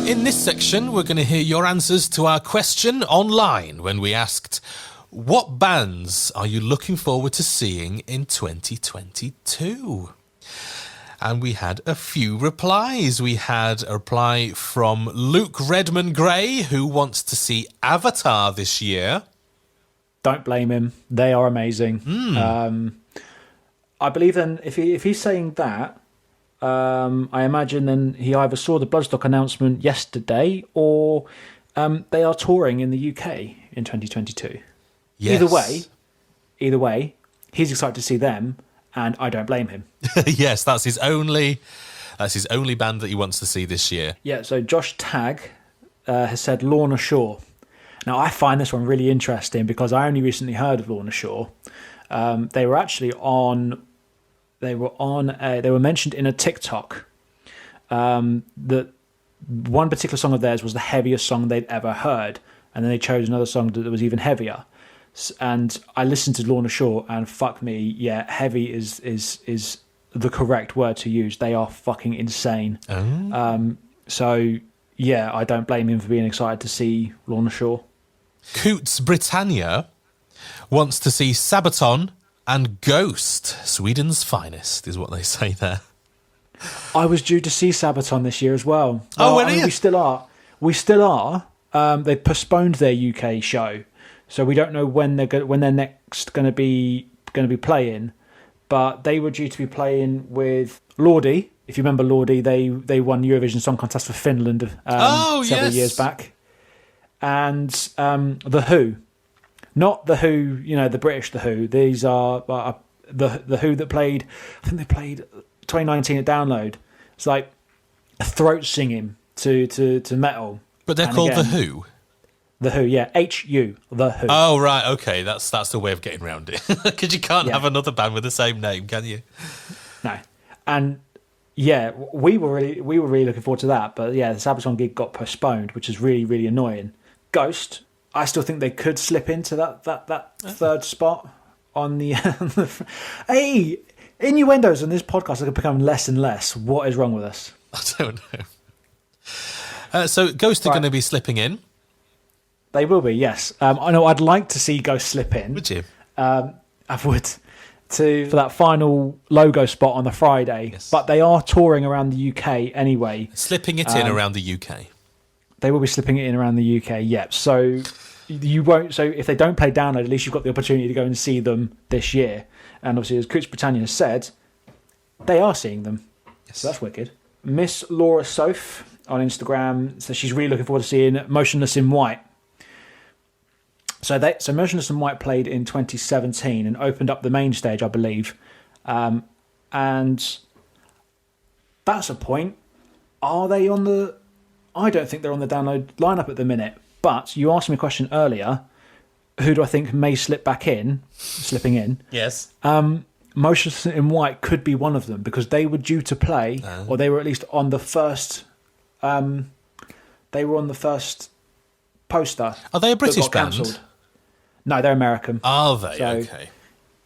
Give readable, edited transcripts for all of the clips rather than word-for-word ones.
In this section, we're going to hear your answers to our question online when we asked, what bands are you looking forward to seeing in 2022? And we had a few replies. We had a reply from Luke Redman Gray, who wants to see Avatar this year. Don't blame him. They are amazing. I believe then if he's saying that, I imagine then he either saw the Bloodstock announcement yesterday or they are touring in the UK in 2022. Yes. Either way, he's excited to see them, and I don't blame him. Yes, that's his only band that he wants to see this year. Yeah, so Josh Tagg has said Lorna Shore. Now, I find this one really interesting because I only recently heard of Lorna Shore. They were actually they were mentioned in a TikTok. That one particular song of theirs was the heaviest song they'd ever heard, and then they chose another song that was even heavier. And I listened to Lorna Shore, and fuck me, yeah, heavy is the correct word to use. They are fucking insane. Oh. So yeah, I don't blame him for being excited to see Lorna Shore. Coots Britannia wants to see Sabaton and Ghost, Sweden's finest, is what they say there. I was due to see Sabaton this year as well. Oh, well, we still are. We still are. They've postponed their UK show, so we don't know when they're next going to be playing. But they were due to be playing with Lordi. If you remember Lordi, they won Eurovision Song Contest for Finland several years back. And The Who. Not The Who, the British The Who. These are the Who that played, I think they played 2019 at Download. It's like throat singing to metal. But they're called The Who? The Who, yeah. HU, The Who. Oh, right, okay. That's the way of getting around it. Because you can't have another band with the same name, can you? No. And yeah, we were really looking forward to that. But yeah, the Sabaton gig got postponed, which is really, really annoying. Ghost, I still think they could slip into that third spot on the... Hey, innuendos on this podcast are becoming less and less. What is wrong with us? I don't know. So Ghost are going to be slipping in. They will be, yes. I know I'd like to see Ghost slip in. Would you? I would. For that final logo spot on the Friday. Yes. But they are touring around the UK anyway. Slipping it in around the UK. They will be slipping it in around the UK, yep. So you won't. So if they don't play Download, at least you've got the opportunity to go and see them this year. And obviously, as Coots Britannia has said, they are seeing them. Yes. So that's wicked. Miss Laura Soph on Instagram says she's really looking forward to seeing Motionless in White. So Motionless in White played in 2017 and opened up the main stage, I believe. And that's a point. Are they on the... I don't think they're on the Download lineup at the minute. But you asked me a question earlier. Who do I think may slipping in? Yes. Motionless in White could be one of them because they were due to play, or they were at least on the first... they were on the first poster. Are they a British band? Cancelled. No, they're American. Are they? So okay.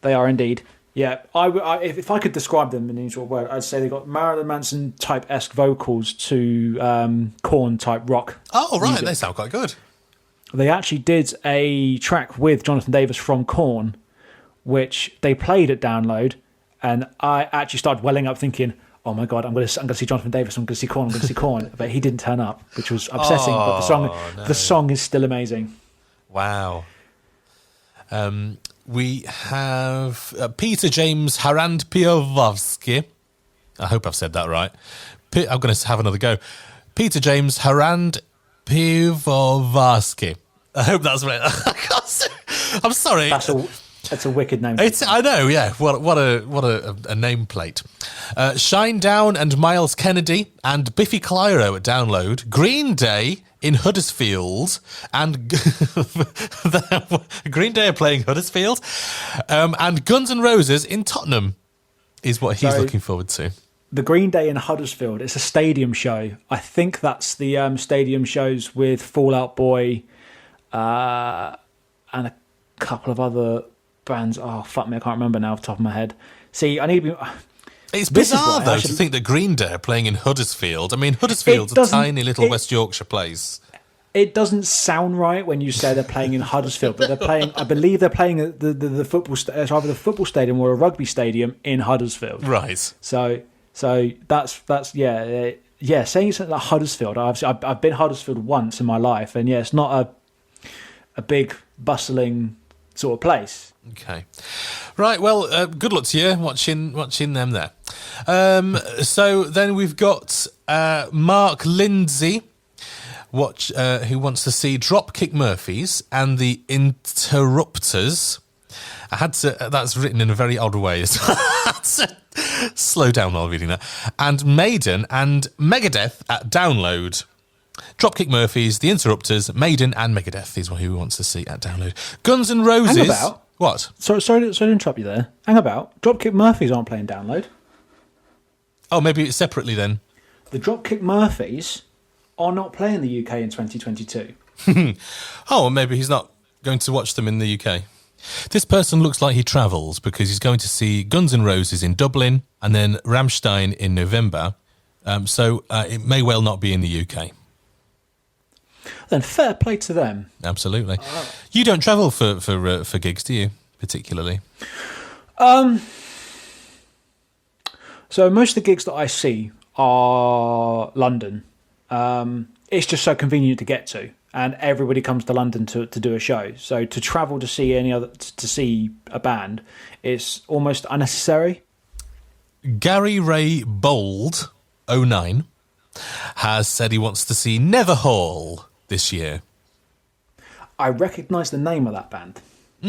They are indeed. Yeah, if I could describe them in any sort of word, I'd say they've got Marilyn Manson type-esque vocals to Korn type rock. Oh, right, music. they sound quite good. They actually did a track with Jonathan Davis from Korn, which they played at Download, and I actually started welling up thinking, oh my God, I'm going to see Jonathan Davis, I'm going to see Korn, I'm going to see Korn. But he didn't turn up, which was upsetting, but the song is still amazing. Wow. We have Peter James Harand-Pivovarsky. I hope I've said that right. I'm going to have another go. Peter James Harand-Pivovarsky. I hope that's right. I'm sorry. That's a wicked name. I know, yeah. What a nameplate. Shinedown and Miles Kennedy and Biffy Clyro at Download. Green Day in Huddersfield and Green Day are playing Huddersfield. And Guns N' Roses in Tottenham is what he's looking forward to. The Green Day in Huddersfield, it's a stadium show. I think that's the stadium shows with Fall Out Boy and a couple of other bands. Oh, fuck me, I can't remember now off the top of my head. See, I need to be... It's This is bizarre, why I though, to should- think that Green Day are playing in Huddersfield. I mean, Huddersfield's a doesn't- tiny little it- West Yorkshire place. It doesn't sound right when you say they're playing in Huddersfield, but they're playing. I believe they're playing at the football. It's either the football stadium or a rugby stadium in Huddersfield. Right. So that's yeah. Saying something like Huddersfield, I've been Huddersfield once in my life, and yeah, it's not a big bustling sort of place. Okay. Right, well, good luck to you watching them there. So then we've got Mark Lindsay, who wants to see Dropkick Murphys and the Interrupters. That's written in a very odd way. Slow down while reading that. And Maiden and Megadeth at Download. Dropkick Murphys, The Interrupters, Maiden and Megadeth is who wants to see at Download. Guns N' Roses. Hang about. What? Sorry to interrupt you there. Hang about. Dropkick Murphys aren't playing Download. Oh, maybe it's separately then. The Dropkick Murphys are not playing the UK in 2022. Oh, well, maybe he's not going to watch them in the UK. This person looks like he travels because he's going to see Guns N' Roses in Dublin and then Rammstein in November. So it may well not be in the UK. Then fair play to them. Absolutely. You don't travel for gigs, do you? Particularly. So most of the gigs that I see are London. It's just so convenient to get to, and everybody comes to London to do a show. So to travel to see to see a band, it's almost unnecessary. Gary Ray Bold, 09, has said he wants to see Neverhall this year. I recognise the name of that band. But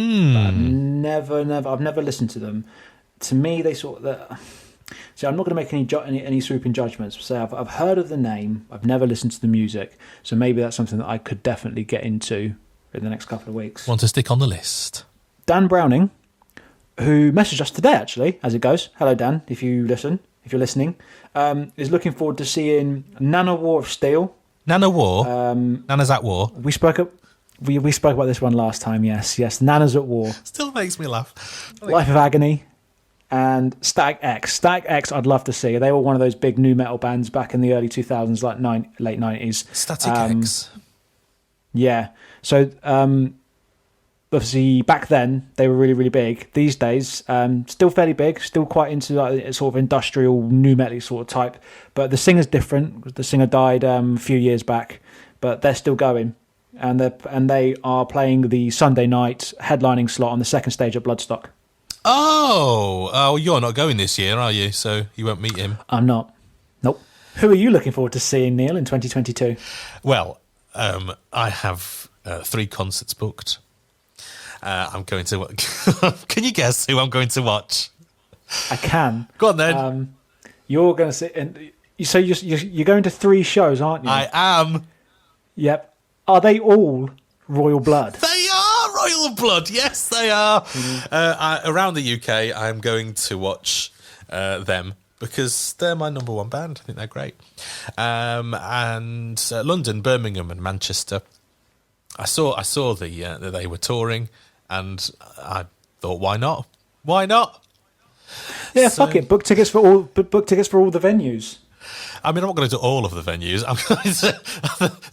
I've never listened to them. To me, they sort of. So I'm not going to make any swooping judgments. So I've heard of the name. I've never listened to the music. So maybe that's something that I could definitely get into in the next couple of weeks. Want to stick on the list? Dan Browning, who messaged us today, actually, as it goes. Hello, Dan, if you're listening, is looking forward to seeing Nana War of Steel. Nana War? Nana's at War? We spoke about this one last time, yes. Nana's at War. Still makes me laugh. Life of Agony. And Static X. Static X I'd love to see. They were one of those big nu metal bands back in the early 2000s, like late 90s. Static X. Yeah. So, obviously, back then, they were really, really big. These days, still fairly big, still quite into like a sort of industrial nu metal sort of type. But the singer's different. The singer died a few years back, but they're still going. And they are playing the Sunday night headlining slot on the second stage at Bloodstock. Oh, you're not going this year, are you? So you won't meet him. I'm not. Nope. Who are you looking forward to seeing, Neil, in 2022? Well, I have 3 concerts booked. I'm going to. Can you guess who I'm going to watch? I can. Go on then. You're going to see. And so you're going to 3 shows, aren't you? I am. Yep. Are they all Royal Blood? They are Royal Blood. Yes, they are. Around the UK, I'm going to watch them because they're my number one band. I think they're great. And London, Birmingham, and Manchester. I saw that they were touring, and I thought, why not? Why not? Yeah, fuck it. Book tickets for all the venues. I mean, I'm not going to do all of the venues.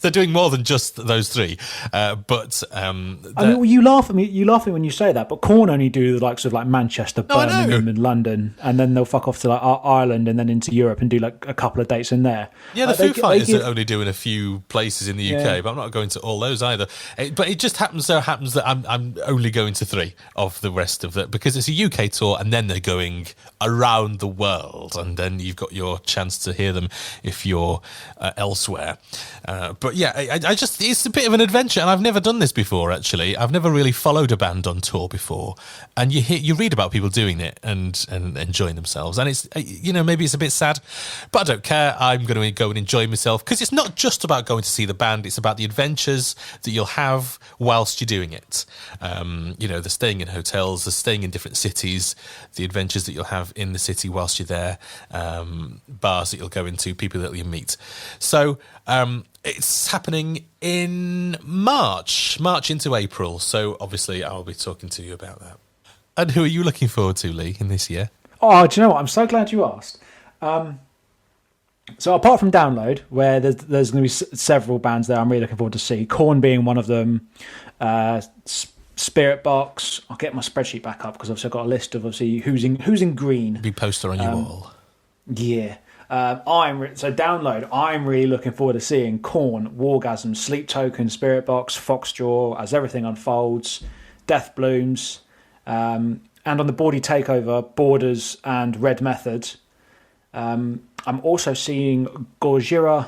They're doing more than just those 3. But I mean, you laugh at me. You laugh at me when you say that. But Korn only do the likes of like Manchester, Birmingham, and London, and then they'll fuck off to like Ireland and then into Europe and do like a couple of dates in there. Yeah, the Foo Fighters are only doing a few places in the UK, but I'm not going to all those either. But it just happens that I'm only going to 3 of the rest of it because it's a UK tour, and then they're going around the world, and then you've got your chance to hear them if you're elsewhere. But yeah, it's a bit of an adventure, and I've never done this before, actually. I've never really followed a band on tour before, and you read about people doing it and enjoying themselves, and it's, maybe it's a bit sad, but I don't care. I'm going to go and enjoy myself, because it's not just about going to see the band, it's about the adventures that you'll have whilst you're doing it. The staying in hotels, the staying in different cities, the adventures that you'll have in the city whilst you're there, bars that you'll go into, people that you meet. So it's happening in March into April. So obviously I'll be talking to you about that. And who are you looking forward to, Lee, in this year? Oh, do you know what? I'm so glad you asked. So apart from Download, where there's going to be several bands there I'm really looking forward to see, Korn being one of them, Spirit Box. I'll get my spreadsheet back up because I've got a list of obviously who's in green. Big poster on your wall. Yeah. So Download, I'm really looking forward to seeing Korn, Wargasm, Sleep Token, Spirit Box, Foxjaw, As Everything Unfolds, Death Blooms, and on the Bawdy Takeover, Borders and Red Method. I'm also seeing Gojira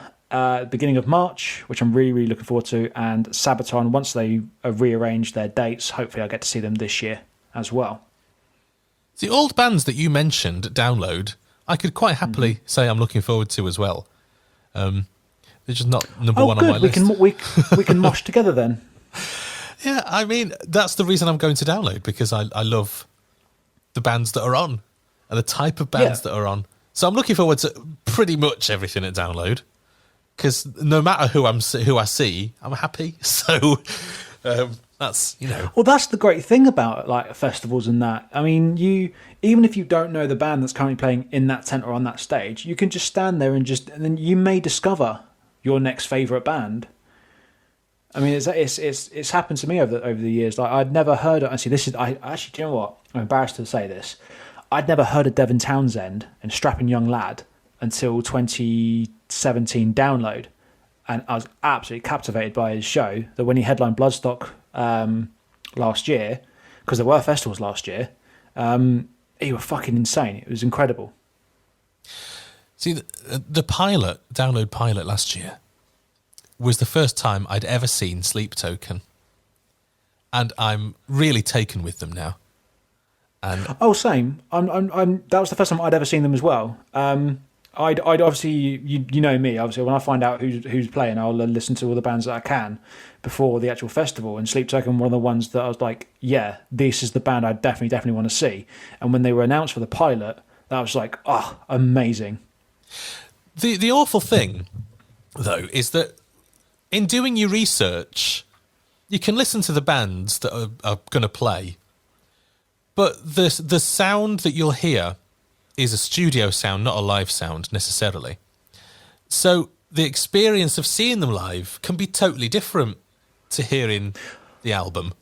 beginning of March, which I'm really, really looking forward to, and Sabaton, once they rearrange their dates, hopefully I'll get to see them this year as well. The old bands that you mentioned, Download, I could quite happily say I'm looking forward to as well. They're just not number one on my list. We can mosh together then. Yeah, I mean, that's the reason I'm going to Download, because I love the bands that are on and the type of bands that are on. So I'm looking forward to pretty much everything at Download, because no matter who I see, I'm happy. So that's, you know. Well, that's the great thing about like festivals and that. I mean, even if you don't know the band that's currently playing in that tent or on that stage, you can just stand there and then you may discover your next favourite band. I mean, it's happened to me over the years. Like I'd never heard of. Do you know what? I'm embarrassed to say this. I'd never heard of Devin Townsend and Strapping Young Lad until 2017 Download, and I was absolutely captivated by his show. That when he headlined Bloodstock last year, because there were festivals last year, he was fucking insane. It was incredible. See, the Download pilot last year was the first time I'd ever seen Sleep Token, and I'm really taken with them now. And same. That was the first time I'd ever seen them as well. I'd obviously, you know me, obviously when I find out who's playing, I'll listen to all the bands that I can before the actual festival. And Sleep Token, one of the ones that I was like, yeah, this is the band I definitely want to see. And when they were announced for the pilot, that was like, amazing. The awful thing, though, is that in doing your research, you can listen to the bands that are going to play. But the sound that you'll hear is a studio sound, not a live sound necessarily. So the experience of seeing them live can be totally different to hearing the album.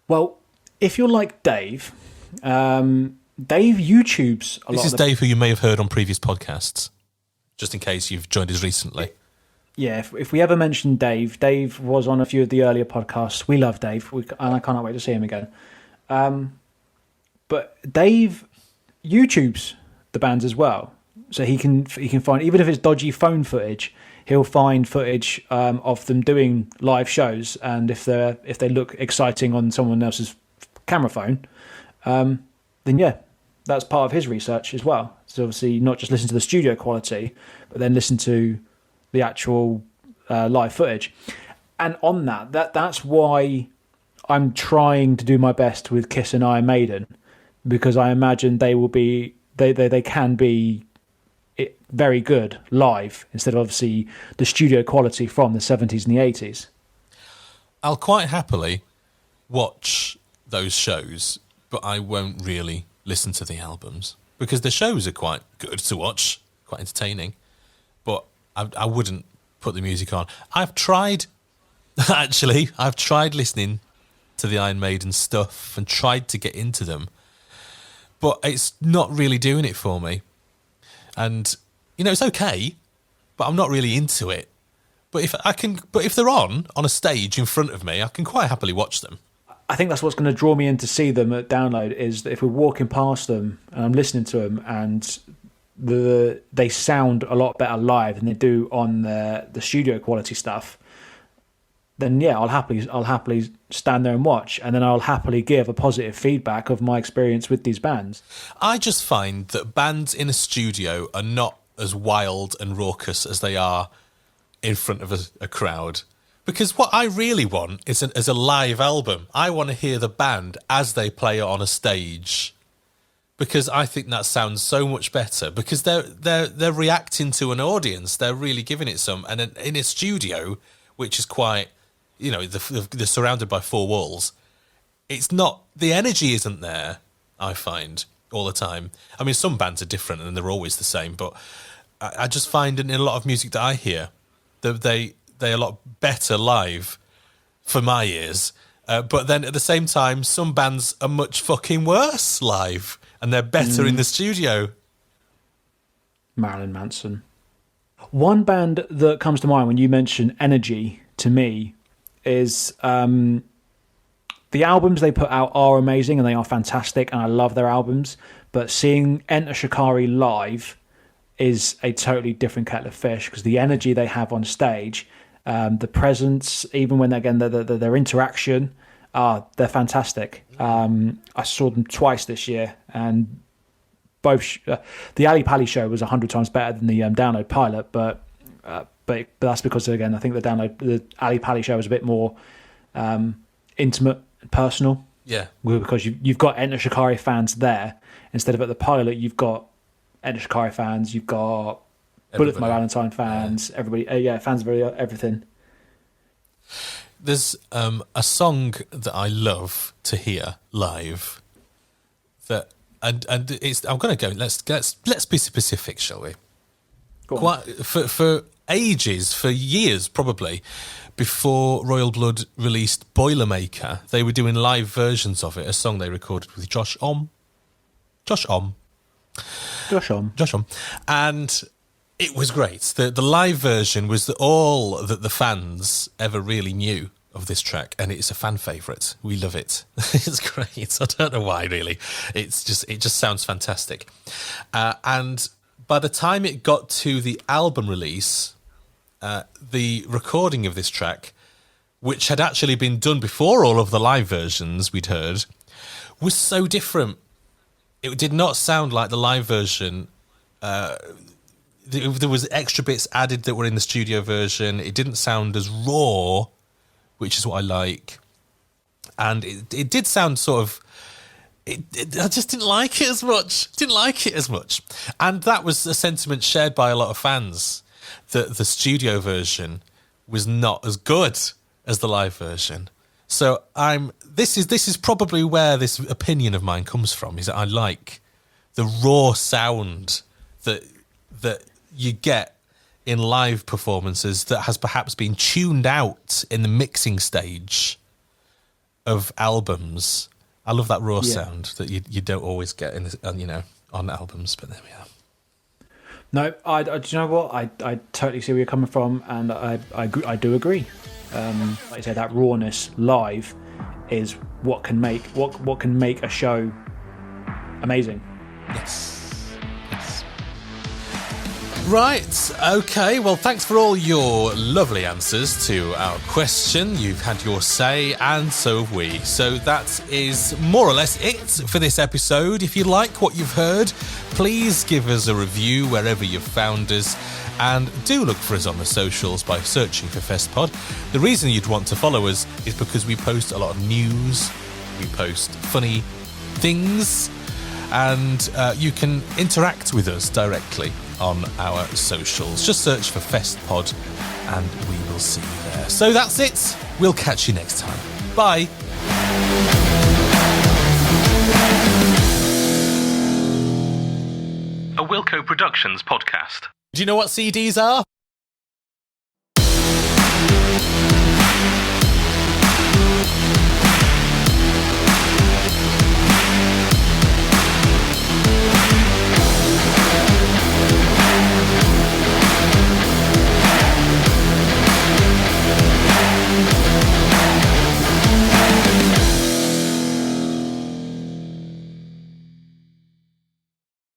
Well, if you're like Dave, Dave YouTubes a lot. This is Dave, who you may have heard on previous podcasts, just in case you've joined us recently. Yeah, if we ever mention Dave was on a few of the earlier podcasts. We love Dave, and I cannot wait to see him again. But Dave YouTubes the bands as well, so he can find, even if it's dodgy phone footage, he'll find footage of them doing live shows, and if they look exciting on someone else's camera phone, then yeah, that's part of his research as well. So obviously not just listen to the studio quality, but then listen to the actual live footage. And on that's why I'm trying to do my best with Kiss and Iron Maiden, because I imagine they can be very good live instead of obviously the studio quality from the 70s and the 80s. I'll quite happily watch those shows, but I won't really listen to the albums, because the shows are quite good to watch, quite entertaining, but I wouldn't put the music on. I've tried listening to the Iron Maiden stuff and tried to get into them, but it's not really doing it for me. And, you know, it's okay, but I'm not really into it. But if they're on a stage in front of me, I can quite happily watch them. I think that's what's going to draw me in to see them at Download, is that if we're walking past them and I'm listening to them and they sound a lot better live than they do on the studio quality stuff, then yeah, I'll happily stand there and watch, and then I'll happily give a positive feedback of my experience with these bands. I just find that bands in a studio are not as wild and raucous as they are in front of a crowd. Because what I really want is a live album. I want to hear the band as they play it on a stage, because I think that sounds so much better. Because they're reacting to an audience, they're really giving it some. And in a studio, which is quite, you know, they're surrounded by four walls, it's not, the energy isn't there, I find. all the time. I mean, some bands are different and they're always the same, but I just find in a lot of music that I hear that they're a lot better live for my ears. But then at the same time, some bands are much fucking worse live and they're better in the studio. Marilyn Manson. One band that comes to mind when you mention Energy to me is the albums they put out are amazing and they are fantastic and I love their albums, but seeing Enter Shikari live is a totally different kettle of fish because the energy they have on stage, the presence, even when their interaction, they're fantastic. I saw them twice this year and both the Ali Pali show was 100 times better than the Download pilot, but that's because again I think the Ali Pali show was a bit more intimate and personal. Yeah, because you've got Enter Shikari fans there instead of at the pilot you've got Enter Shikari fans, you've got Bullet for My Valentine fans, everybody, fans of everything. There's a song that I love to hear live that. And it's. I'm going to go. Let's be specific, shall we? Go on. For ages, for years, probably before Royal Blood released Boilermaker, they were doing live versions of it. A song they recorded with Josh Om, and it was great. The live version was all that the fans ever really knew of this track, and it's a fan favourite. We love it. It's great. I don't know why, really. It just sounds fantastic. And by the time it got to the album release, the recording of this track, which had actually been done before all of the live versions we'd heard, was so different. It did not sound like the live version. There was extra bits added that were in the studio version. It didn't sound as raw, which is what I like. And it did sound sort of... I just didn't like it as much. And that was a sentiment shared by a lot of fans, that the studio version was not as good as the live version. So this is probably where this opinion of mine comes from, is that I like the raw sound that you get in live performances that has perhaps been tuned out in the mixing stage of albums. I love that raw sound that you don't always get on albums, but there we are. No, do you know what? I totally see where you're coming from, and I do agree. Like I say, that rawness live is what can make a show amazing. Yes. Right, okay, well, thanks for all your lovely answers to our question. You've had your say, and so have we. So that is more or less it for this episode. If you like what you've heard, please give us a review wherever you've found us, and do look for us on the socials by searching for FestPod. The reason you'd want to follow us is because we post a lot of news, we post funny things, and you can interact with us directly on our socials. Just search for FestPod and we will see you there. So that's it. We'll catch you next time. Bye. A Wilco Productions podcast. Do you know what CDs are?